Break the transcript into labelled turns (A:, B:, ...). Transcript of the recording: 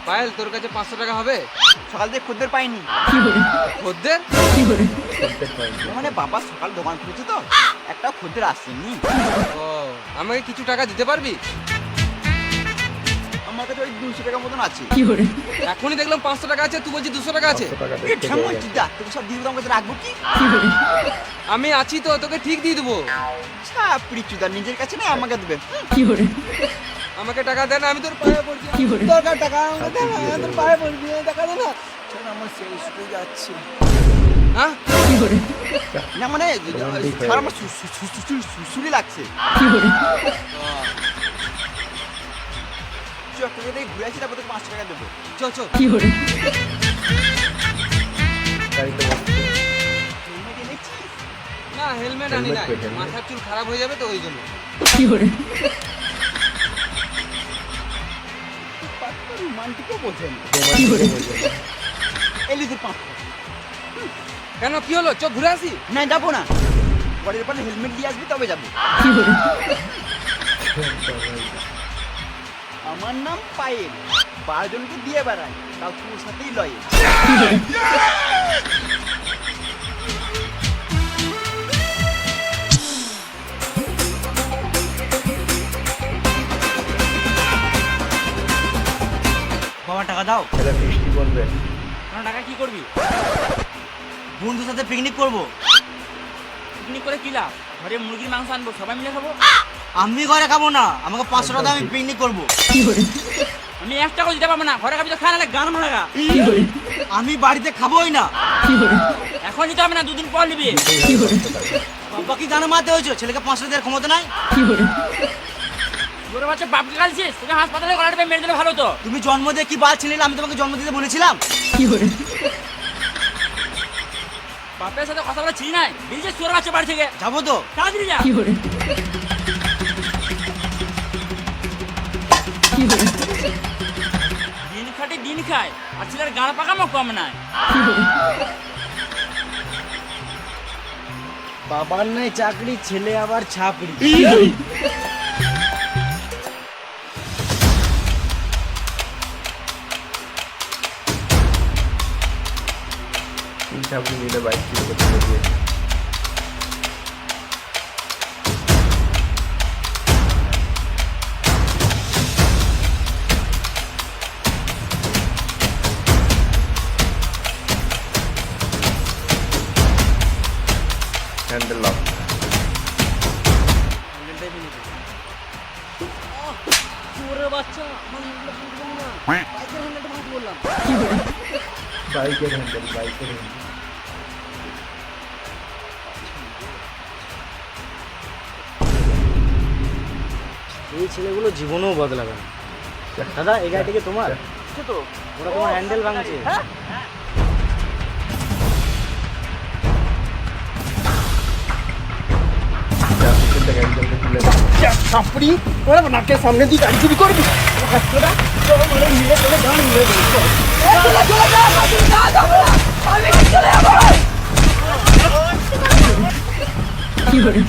A: পায়েল তোর কাছে 500 টাকা হবে?
B: সকাল থেকে খদ্দের পাইনি।
A: খদ্দের?
B: মানে বাবা সকাল দোকান খুলেছে তো, একটা খদ্দের আসেনি।
A: ও, আমাকে কিছু টাকা দিতে পারবি?
B: আমার কাছে ওই 200 টাকার মতন আছে।
A: এখনই দেখলাম 500 টাকা আছে, তুই বলছিস 200 টাকা আছে।
B: এই ঠাম্মা চিদা, তোকে সব দিয়ে দেবো, আমার কাছে রাখবো কি?
A: আমি আছি তো, তোকে ঠিক দিয়ে দেবো।
B: ছাপড়ি চুদা, নিজের কাছে না আমাকে দেবে।
A: আমাকে টাকা দে না, আমি তোর পায়ে পড়ছি।
B: দরকার টাকা আমাকে দে না, তোর পায়ে পড়বি, টাকা দে না। চল, আমার শেষ হয়ে যাচ্ছে।
A: হ্যাঁ?
B: না মানে ছাড়, আমার সুসুরি লাগছে। চ, তোকে দেখে ঘুরে আসি, তারপর তোকে 500 টাকা দেবো।
A: চ চ।
B: হেলমেট এনেছিস?
A: না, হেলমেট আনি নাই, মাথার চুল খারাপ হয়ে যাবে তো ওই জন্য।
B: রোমান্টিকও বোঝেন। এলি তোর 500।
A: কেন, কি হলো? চোখ ঘুরে আসি।
B: না, যাবো না, পরের বার হেলমেট দিয়ে আসবি তবে যাবো। আমার নাম পায়েল, 12 জনকে দিয়ে বেড়াই, তাও তোর সাথেই লয়ে। বাবা টাকা দাও।
C: বৃষ্টি বলবে
D: টাকা কি করবি?
B: বন্ধুর সাথে পিকনিক করবো।
D: পিকনিক করে কি লাভ? ঘরে মুরগির মাংস আনবো, সবাই মিলে খাবো।
B: আমি ঘরে খাবো না, আমাকে 500 টাকা আমি পিকনিক করবো।
D: আমি 1 টাকাও দিতে পারবো না, ঘরে খাবি তো খা, নাহলে গান ভাঙা।
B: আমি বাড়িতে খাবোই না।
D: এখন দিতে হবে না, 2 দিন পর নিবি।
B: বাবা কি গান মারতে হয়েছে, ছেলেকে 500 দেওয়ার ক্ষমতা নাই।
D: তোর বাচ্চা বাপকে কালছিস, তোকে হাসপাতালে গলাটা মেরে দিলে ভালো তো।
B: তুমি জন্ম দিয়ে কি বাল ছিলে, আমি তোমাকে জন্ম দিতে বলেছিলাম?
D: বাপের সাথে কথা বলা ছিল নাই, বেরিয়েছিস তোর বাচ্চা বাড়ি থেকে।
B: যাবো তো।
D: তাড়াতাড়ি যা। দিন খাটে দিন খায়, আর ছেলের গাড় পাকামো কম নাই।
B: বাবার নাই চাকরি, ছেলে আবার ছাপড়ি।
C: আপনি মিলে বাইক কিনে চলে গিয়েছে। Handle lock.
D: তোর বাচ্চা আমার হ্যান্ডেল ভাঙতে বললাম না, বাইকের হ্যান্ডেলটা ভাঙতে বললাম।
C: বাইকের হ্যান্ডেল, বাইকের হ্যান্ডেল।
E: এই ছেলেগুলো জীবনেও বদলাবে না। দাদা, এই গাড়িটা তোমার?
B: তো
E: ওরা তোমার হ্যান্ডেল ভাঙছে।
C: হ্যান্ডেলটা তুলে
B: ছাপড়ি, ওরা নাকের সামনে দিয়ে গাড়ি চুরি করবি।
E: কি করে